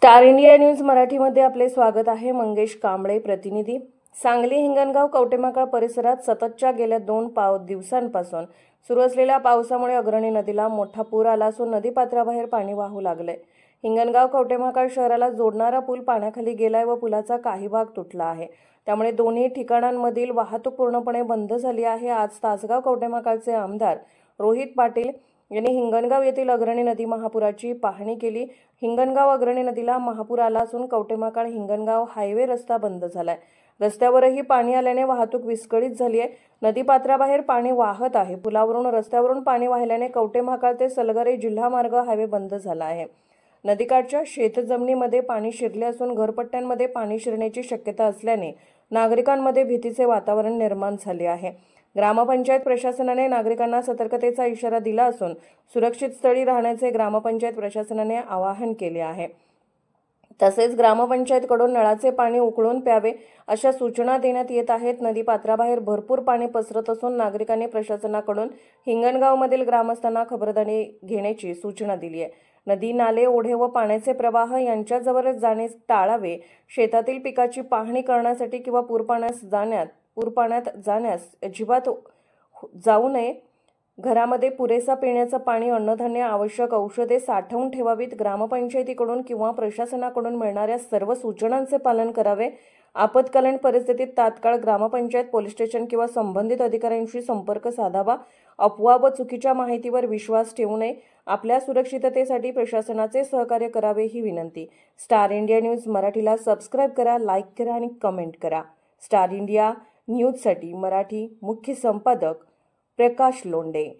Star India news मराठीमध्ये आपले स्वागत आहे। मंगेश कांबळे, प्रतिनिधी, सांगली हिंगणगाव कवटेमहाकाळ परिसरात सततच्या गेल्या 2 दिवसांपासून सुरू असलेल्या पावसामुळे अग्रणी नदीला मोठा पूर आला असून नदीपात्राबाहेर पाणी वाहू लागले। हिंगणगाव कवटेमहाकाळ शहराला जोडणारा पूल पाण्याखाली गेलाय व पुलाचा काही भाग तुटला आहे। त्यामुळे दोन्ही ठिकाणांमधील वाहतूक पूर्णपणे बंद झाली आहे। आज तासगाव कवटेमहाकाळचे आमदार रोहित पाटील यांनी हिंगणगाव येथील अग्रणी नदी महापुराची पाहणी केली। हिंगणगाव अग्रणी नदीला महापूर आला असून कवटेमहाकाळ हिंगणगाव हायवे रस्ता बंद झालाय। रस्त्यावरही पाणी आल्याने वाहतूक विस्कळीत झाली आहे। नदीपात्राबाहेर पाणी वाहत आहे। पुलावरून रस्त्यावरून पाणी वाहिल्याने कवटेमहाकाळ ते सलगरे जिल्हा मार्ग हायवे बंद झाला आहे। नदीकाठच्या शेतजमिनीमध्ये पाणी शिरले असून घरपट्ट्यांमध्ये पाणी शिरण्याची शक्यता असल्याने नागरिकांमध्ये भीतीचे वातावरण निर्माण झाले आहे। ग्रामपंचायत प्रशासनाने नागरिकांना सतर्कतेचा इशारा दिला असून सुरक्षित स्थळी राहण्याचे ग्रामपंचायत प्रशासनाने आवाहन केले आहे। तसेच ग्रामपंचायतकडून नळाचे पाणी उकळून प्यावे अशा सूचना देण्यात येत आहेत। नदीपात्राबाहेर भरपूर पाणी पसरत असून नागरिकांनी प्रशासनाकडून हिंगणगावमधील ग्रामस्थांना खबरदारी घेण्याची सूचना दिली आहे। नदी, नाले, ओढे व पाण्याचे प्रवाह यांच्याजवळ जाणे टाळावे। शेतातील पिकाची पाहणी करण्यासाठी किंवा पूरपाण्यात जाण्यास अजिबात जाऊ नये। घरामध्ये पुरेसा पिण्याचं पाणी, अन्नधान्य, आवश्यक औषधे साठवून ठेवावीत। ग्रामपंचायतीकडून किंवा प्रशासनाकडून मिळणाऱ्या सर्व सूचनांचे पालन करावे। आपत्कालीन परिस्थितीत तात्काळ ग्रामपंचायत, पोलीस स्टेशन किंवा संबंधित अधिकाऱ्यांशी संपर्क साधावा। अफवा व चुकीच्या माहितीवर विश्वास ठेवू नये। आपल्या सुरक्षिततेसाठी प्रशासनाचे सहकार्य करावे ही विनंती। स्टार इंडिया न्यूज मराठीला सबस्क्राईब करा, लाईक करा आणि कमेंट करा। स्टार इंडिया न्यूजसाठी मराठी मुख्य संपादक प्रकाश लोंढे।